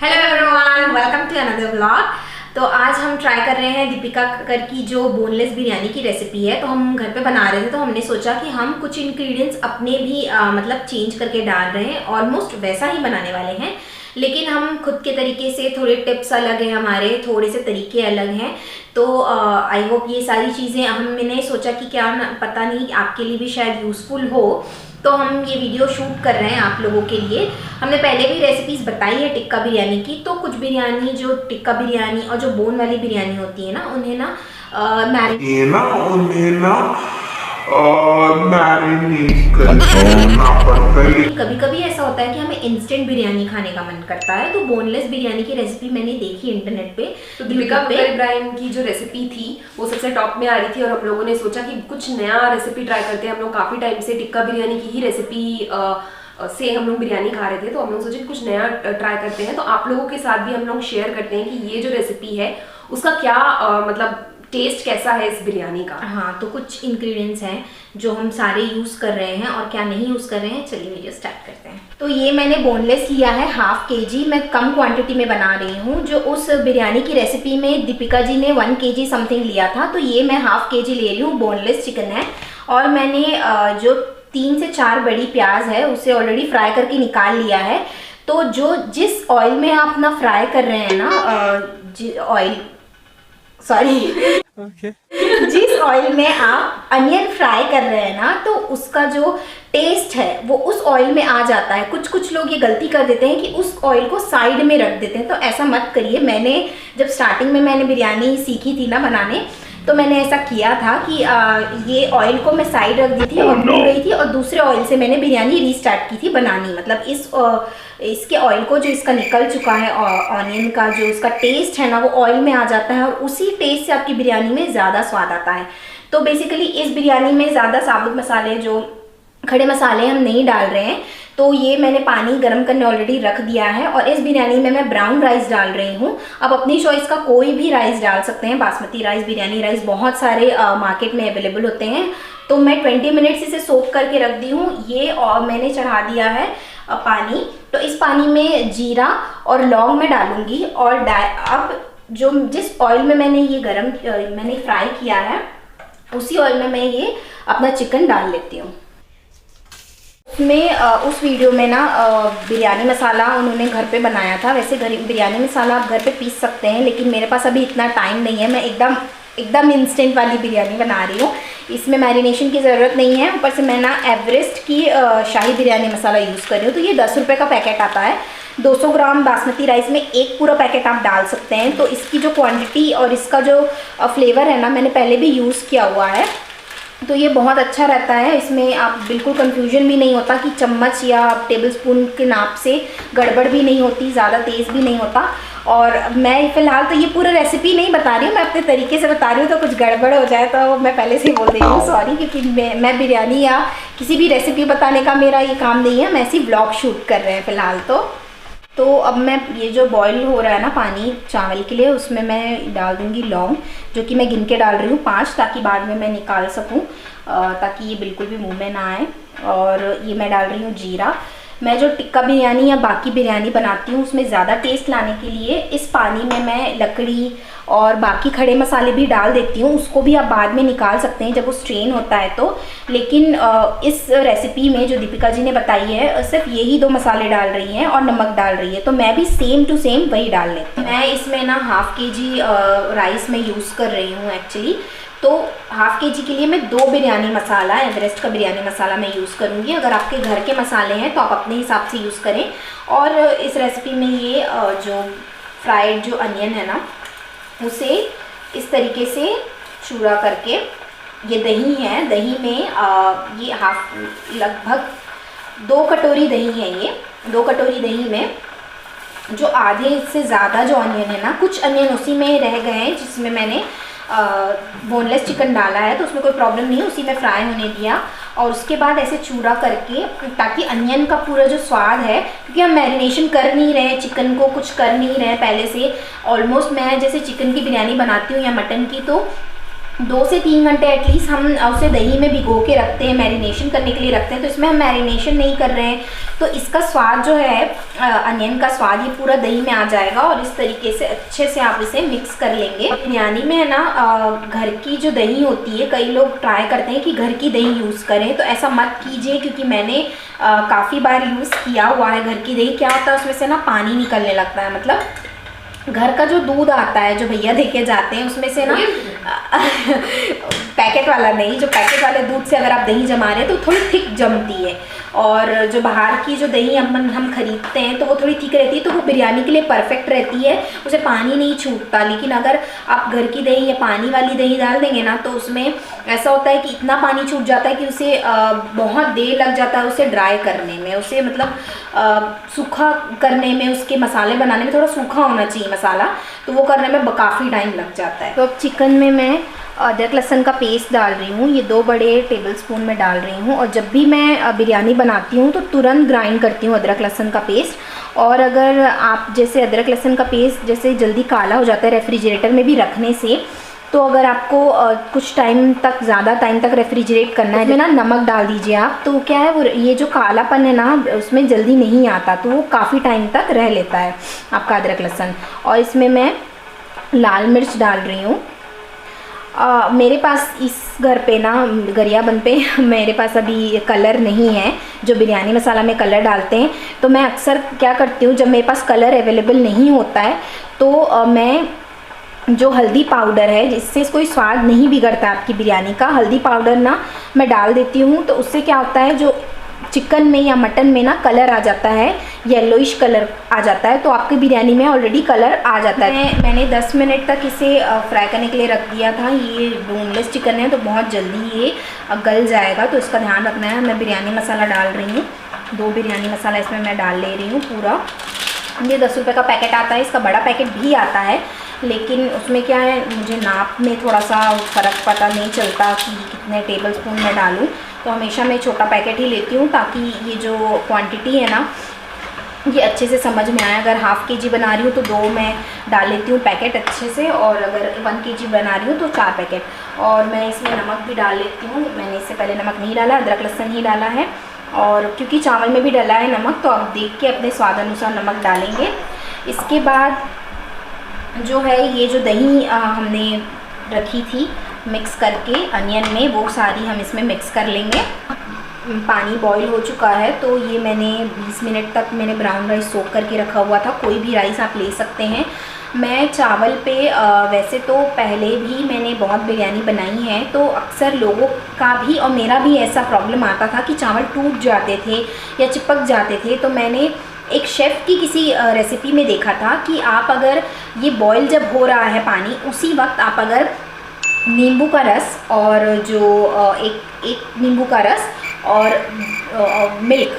Hello everyone, welcome to another vlog. तो आज हम ट्राई कर रहे हैं दीपिका कक्कर की जो बोनलेस बिरयानी की रेसिपी है। तो हम घर पे बना रहे थे, तो हमने सोचा कि हम कुछ इंग्रेडिएंट्स अपने भी मतलब चेंज करके डाल रहे हैं। ऑलमोस्ट वैसा ही बनाने वाले हैं, लेकिन हम खुद के तरीके से, थोड़े टिप्स अलग हैं हमारे, थोड़े से तरीके अलग हैं। तो आई होप ये सारी चीज़ें हमने सोचा कि क्या पता नहीं आपके लिए भी शायद यूज़फुल हो, तो हम ये वीडियो शूट कर रहे हैं आप लोगों के लिए। हमने पहले भी रेसिपीज़ बताई है टिक्का बिरयानी की। तो कुछ बिरयानी, जो टिक्का बिरयानी और जो बोन वाली बिरयानी होती है ना, उन्हें ना कभी कभी ऐसा होता है कि हमें इंस्टेंट बिरयानी खाने का मन करता है। तो बोनलेस बिरयानी की रेसिपी मैंने देखी इंटरनेट पे। तो दीपिका इब्राहिम की जो रेसिपी थी वो सबसे टॉप में आ रही थी, और हम लोगों ने सोचा कि कुछ नया रेसिपी ट्राई करते हैं। हम लोग काफ़ी टाइम से टिक्का बिरयानी की ही रेसिपी से हम लोग बिरयानी खा रहे थे, तो हम लोग सोचे कुछ नया ट्राई करते हैं। तो आप लोगों के साथ भी हम लोग शेयर करते हैं कि ये जो रेसिपी है उसका क्या मतलब टेस्ट कैसा है इस बिरयानी का। हाँ, तो कुछ इंग्रेडिएंट्स हैं जो हम सारे यूज़ कर रहे हैं और क्या नहीं यूज़ कर रहे हैं। चलिए वीडियो स्टार्ट करते हैं। तो ये मैंने बोनलेस लिया है ½ kg। मैं कम क्वांटिटी में बना रही हूँ। जो उस बिरयानी की रेसिपी में दीपिका जी ने 1 kg समथिंग लिया था, तो ये मैं ½ kg ले रही हूँ। बोनलेस चिकन है। और मैंने जो 3 से 4 बड़ी प्याज है उसे ऑलरेडी फ्राई करके निकाल लिया है। तो जो जिस ऑयल में आप अपना फ्राई कर रहे हैं ना, जिस ऑयल में आप अनियन फ्राई कर रहे हैं ना, तो उसका जो टेस्ट है वो उस ऑयल में आ जाता है। कुछ लोग ये गलती कर देते हैं कि उस ऑयल को साइड में रख देते हैं, तो ऐसा मत करिए। मैंने जब स्टार्टिंग में मैंने बिरयानी सीखी थी ना बनाने, तो मैंने ऐसा किया था कि ये ऑयल को मैं साइड रख दी थी और भूल गई थी, और दूसरे ऑयल से मैंने बिरयानी रीस्टार्ट की थी बनानी। मतलब इसके ऑयल को जो इसका निकल चुका है, ऑनियन का जो उसका टेस्ट है ना, वो ऑयल में आ जाता है, और उसी टेस्ट से आपकी बिरयानी में ज़्यादा स्वाद आता है। तो बेसिकली इस बिरयानी में ज़्यादा साबुत मसाले, जो खड़े मसाले हम नहीं डाल रहे हैं। तो ये मैंने पानी गर्म करने ऑलरेडी रख दिया है, और इस बिरयानी में मैं ब्राउन राइस डाल रही हूँ। अब अपनी चॉइस का कोई भी राइस डाल सकते हैं, बासमती राइस, बिरयानी राइस, बहुत सारे मार्केट में अवेलेबल होते हैं। तो मैं 20 मिनट्स इसे सोक करके रख दी हूँ ये, और मैंने चढ़ा दिया है पानी। तो इस पानी में जीरा और लौंग मैं डालूंगी। और अब जिस ऑयल में मैंने ये मैंने फ्राई किया है, उसी ऑयल में मैं ये अपना चिकन डाल लेती हूँ। उस वीडियो में ना बिरयानी मसाला उन्होंने घर पे बनाया था। वैसे बिरयानी मसाला आप घर पे पीस सकते हैं, लेकिन मेरे पास अभी इतना टाइम नहीं है। मैं एकदम इंस्टेंट वाली बिरयानी बना रही हूँ। इसमें मैरिनेशन की ज़रूरत नहीं है। ऊपर से मैं ना एवरेस्ट की शाही बिरयानी मसाला यूज़ कर रही हूँ। तो ये 10 रुपये का पैकेट आता है। 200 ग्राम बासमती राइस में एक पूरा पैकेट आप डाल सकते हैं। तो इसकी जो क्वांटिटी और इसका जो फ्लेवर है ना, मैंने पहले भी यूज़ किया हुआ है, तो ये बहुत अच्छा रहता है। इसमें आप बिल्कुल कंफ्यूजन भी नहीं होता कि चम्मच या टेबल स्पून के नाप से गड़बड़ भी नहीं होती, ज़्यादा तेज़ भी नहीं होता। और मैं फ़िलहाल तो ये पूरा रेसिपी नहीं बता रही हूँ, मैं अपने तरीके से बता रही हूँ। तो कुछ गड़बड़ हो जाए तो मैं पहले से ही बोल रही हूँ सॉरी, क्योंकि मैं बिरयानी या किसी भी रेसिपी बताने का मेरा ये काम नहीं है। मैं ऐसी ब्लॉग शूट कर रहे हैं फ़िलहाल। तो अब मैं ये जो बॉईल हो रहा है ना पानी चावल के लिए, उसमें मैं डाल दूँगी लौंग, जो कि मैं गिन के डाल रही हूँ 5, ताकि बाद में मैं निकाल सकूँ, ताकि ये बिल्कुल भी मुंह में ना आए। और ये मैं डाल रही हूँ जीरा। मैं जो टिक्का बिरयानी या बाकी बिरयानी बनाती हूँ उसमें ज़्यादा टेस्ट लाने के लिए इस पानी में मैं लकड़ी और बाकी खड़े मसाले भी डाल देती हूँ। उसको भी आप बाद में निकाल सकते हैं जब वो स्ट्रेन होता है तो। लेकिन इस रेसिपी में जो दीपिका जी ने बताई है, सिर्फ यही 2 मसाले डाल रही हैं और नमक डाल रही है। तो मैं भी सेम टू सेम वही डाल लेती हूँ। मैं इसमें ना ½ kg राइस में यूज़ कर रही हूँ एक्चुअली। तो ½ kg के लिए मैं 2 बिरयानी मसाला, एवरेस्ट का बिरयानी मसाला मैं यूज़ करूँगी। अगर आपके घर के मसाले हैं तो आप अपने हिसाब से यूज़ करें। और इस रेसिपी में ये जो फ्राइड जो अनियन है ना, उसे इस तरीके से चूरा करके, ये दही है, दही में ये लगभग 2 कटोरी दही है। ये 2 कटोरी दही में जो आधे से ज़्यादा जो अनियन है ना, कुछ अनियन उसी में रह गए हैं जिसमें मैंने बोनलेस चिकन डाला है, तो उसमें कोई प्रॉब्लम नहीं है, उसी में फ्राई होने दिया। और उसके बाद ऐसे चूरा करके, ताकि अनियन का पूरा जो स्वाद है, क्योंकि हम मैरिनेशन कर नहीं रहे, चिकन को कुछ कर नहीं रहे पहले से। ऑलमोस्ट मैं जैसे चिकन की बिरयानी बनाती हूँ या मटन की, तो 2 से 3 घंटे एटलीस्ट हम उसे दही में भिगो के रखते हैं, मैरिनेशन करने के लिए रखते हैं। तो इसमें हम मैरिनेशन नहीं कर रहे हैं, तो इसका स्वाद जो है अनियन का स्वाद ये पूरा दही में आ जाएगा और इस तरीके से अच्छे से आप इसे मिक्स कर लेंगे। बिरयानी में है ना घर की जो दही होती है, कई लोग ट्राई करते हैं कि घर की दही यूज़ करें, तो ऐसा मत कीजिए क्योंकि मैंने काफ़ी बार यूज़ किया हुआ है घर की दही। क्या होता है उसमें से ना पानी निकलने लगता है, मतलब घर का जो दूध आता है जो भैया देके जाते हैं उसमें से ना पैकेट वाला नहीं, जो पैकेट वाले दूध से अगर आप दही जमा रहे हैं तो थोड़ी थिक जमती है, और जो बाहर की जो दही हम खरीदते हैं तो वो थोड़ी थिक रहती है, तो वो बिरयानी के लिए परफेक्ट रहती है, उसे पानी नहीं छूटता। लेकिन अगर आप घर की दही या पानी वाली दही डाल देंगे ना तो उसमें ऐसा होता है कि इतना पानी छूट जाता है कि उसे बहुत देर लग जाता है उसे ड्राई करने में, उसे मतलब सूखा करने में, उसके मसाले बनाने में थोड़ा सूखा होना चाहिए मसाला, तो वो करने में काफ़ी टाइम लग जाता है। तो अब चिकन में मैं अदरक लहसुन का पेस्ट डाल रही हूँ, ये 2 बड़े टेबलस्पून में डाल रही हूँ। और जब भी मैं बिरयानी बनाती हूँ तो तुरंत ग्राइंड करती हूँ अदरक लहसुन का पेस्ट। और अगर आप जैसे अदरक लहसुन का पेस्ट जैसे जल्दी काला हो जाता है रेफ्रिजरेटर में भी रखने से, तो अगर आपको कुछ टाइम तक, ज़्यादा टाइम तक रेफ्रिजरेट करना है, इसमें ना नमक डाल दीजिए आप, तो क्या है वो ये जो कालापन है ना उसमें जल्दी नहीं आता, तो वो काफ़ी टाइम तक रह लेता है आपका अदरक लहसुन। और इसमें मैं लाल मिर्च डाल रही हूँ। मेरे पास इस घर पे ना गरियाबंद पे मेरे पास अभी कलर नहीं है जो बिरयानी मसाला में कलर डालते हैं, तो मैं अक्सर क्या करती हूँ जब मेरे पास कलर अवेलेबल नहीं होता है तो मैं जो हल्दी पाउडर है, जिससे कोई स्वाद नहीं बिगड़ता आपकी बिरयानी का, हल्दी पाउडर ना मैं डाल देती हूँ। तो उससे क्या होता है जो चिकन में या मटन में ना कलर आ जाता है, येलोइश कलर आ जाता है, तो आपकी बिरयानी में ऑलरेडी कलर आ जाता है। मैंने 10 मिनट तक इसे फ्राई करने के लिए रख दिया था। ये बोनलेस चिकन है तो बहुत जल्दी ये गल जाएगा, तो इसका ध्यान रखना है। मैं बिरयानी मसाला डाल रही हूँ, 2 बिरयानी मसाला इसमें मैं डाल ले रही हूँ पूरा। ये 10 रुपये का पैकेट आता है, इसका बड़ा पैकेट भी आता है, लेकिन उसमें क्या है मुझे नाप में थोड़ा सा फ़र्क पता नहीं चलता कि कितने टेबलस्पून मैं डालूँ, तो हमेशा मैं छोटा पैकेट ही लेती हूँ ताकि ये जो क्वांटिटी है ना ये अच्छे से समझ में आए। अगर हाफ़ kg बना रही हूँ तो 2 मैं डाल लेती हूँ पैकेट अच्छे से, और अगर 1 kg बना रही हूँ तो 4 पैकेट। और मैं इसमें नमक भी डाल लेती हूँ, मैंने इससे पहले नमक नहीं डाला, अदरक लहसुन ही डाला है, और क्योंकि चावल में भी डाला है नमक तो आप देख के अपने स्वाद अनुसार नमक डालेंगे। इसके बाद जो है ये जो दही हमने रखी थी मिक्स करके अनियन में, वो सारी हम इसमें मिक्स कर लेंगे। पानी बॉईल हो चुका है, तो ये मैंने 20 मिनट तक मैंने ब्राउन राइस सोक करके रखा हुआ था, कोई भी राइस आप ले सकते हैं। मैं चावल पे वैसे तो पहले भी मैंने बहुत बिरयानी बनाई है, तो अक्सर लोगों का भी और मेरा भी ऐसा प्रॉब्लम आता था कि चावल टूट जाते थे या चिपक जाते थे। तो मैंने एक शेफ़ की किसी रेसिपी में देखा था कि आप अगर ये बॉईल जब हो रहा है पानी, उसी वक्त आप अगर नींबू का रस और जो एक नींबू का रस और मिल्क,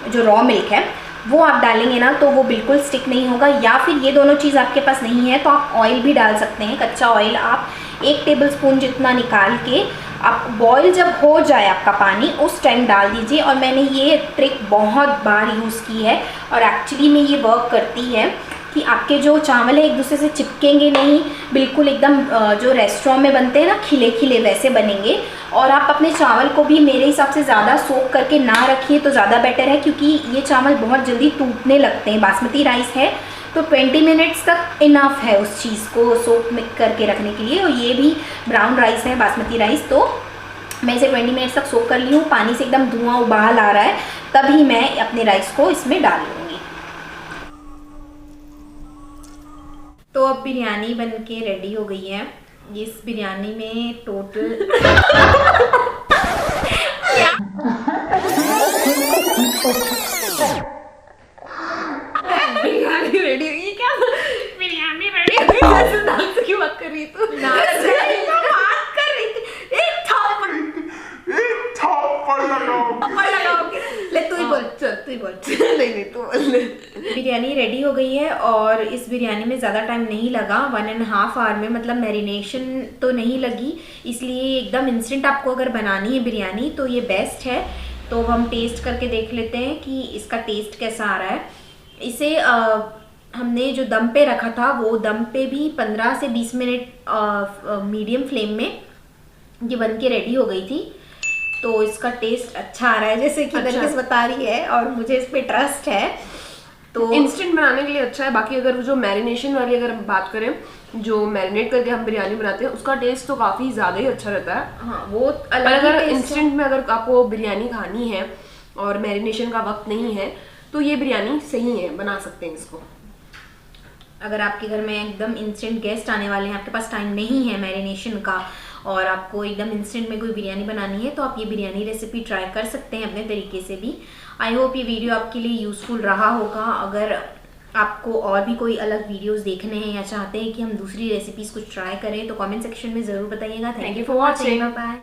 जो रॉ मिल्क है वो आप डालेंगे ना तो वो बिल्कुल स्टिक नहीं होगा। या फिर ये दोनों चीज़ आपके पास नहीं है तो आप ऑयल भी डाल सकते हैं, कच्चा ऑयल आप 1 टेबलस्पून जितना निकाल के आप बॉईल जब हो जाए आपका पानी उस टाइम डाल दीजिए। और मैंने ये ट्रिक बहुत बार यूज़ की है और एक्चुअली में ये वर्क करती है कि आपके जो चावल है एक दूसरे से चिपकेंगे नहीं, बिल्कुल एकदम जो रेस्टोरेंट में बनते हैं ना खिले खिले वैसे बनेंगे। और आप अपने चावल को भी मेरे हिसाब से ज़्यादा सोक करके ना रखिए तो ज़्यादा बेटर है, क्योंकि ये चावल बहुत जल्दी टूटने लगते हैं। बासमती राइस है तो 20 मिनट्स तक इनफ है उस चीज़ को सोक मिक्स करके रखने के लिए। और ये भी ब्राउन राइस है, बासमती राइस, तो मैं इसे 20 मिनट्स तक सोक कर ली हूँ। पानी से एकदम धुआं उबाल आ रहा है, तभी मैं अपने राइस को इसमें डाल लूँगी। तो अब बिरयानी बन के रेडी हो गई है। इस बिरयानी में टोटल बिरयानी रेडी हुई क्या? बिरयानी रेडी हुई जैसे डांस की बात कर रही तू, बात कर रही थी। एक थप्पड़ लगाओगे। ले तू ही बोल, चल तू ही बोल। नहीं तू बोल। बिरयानी रेडी हो गई है और इस बिरयानी में ज़्यादा टाइम नहीं लगा, 1.5 आवर में, मतलब मैरिनेशन तो नहीं लगी, इसलिए एकदम इंस्टेंट आपको अगर बनानी है बिरयानी तो ये बेस्ट है। तो हम टेस्ट करके देख लेते हैं कि इसका टेस्ट कैसा आ रहा है। इसे हमने जो दम पे रखा था वो दम पे भी 15 से 20 मिनट मीडियम फ्लेम में ये बन के रेडी हो गई थी, तो इसका टेस्ट अच्छा आ रहा है जैसे कि नरगिस बता रही है, और मुझे इस पे ट्रस्ट है। तो इंस्टेंट बनाने के लिए अच्छा है। बाकी अगर जो मैरिनेशन वाली अगर हम बात करें, जो मैरिनेट करके हम बिरयानी बनाते हैं, उसका टेस्ट तो काफ़ी ज़्यादा ही अच्छा रहता है। हाँ, वो अलग। अगर इंस्टेंट में अगर आपको बिरयानी खानी है और मैरिनेशन का वक्त नहीं है, तो ये बिरयानी सही है, बना सकते हैं इसको। अगर आपके घर में एकदम इंस्टेंट गेस्ट आने वाले हैं, आपके पास टाइम नहीं है मैरिनेशन का, और आपको एकदम इंस्टेंट में कोई बिरयानी बनानी है, तो आप ये बिरयानी रेसिपी ट्राई कर सकते हैं अपने तरीके से भी। आई होप ये वीडियो आपके लिए यूज़फुल रहा होगा। अगर आपको और भी कोई अलग वीडियोस देखने हैं या चाहते हैं कि हम दूसरी रेसिपीज़ कुछ ट्राई करें, तो कमेंट सेक्शन में ज़रूर बताइएगा। Thank you for watching, bye.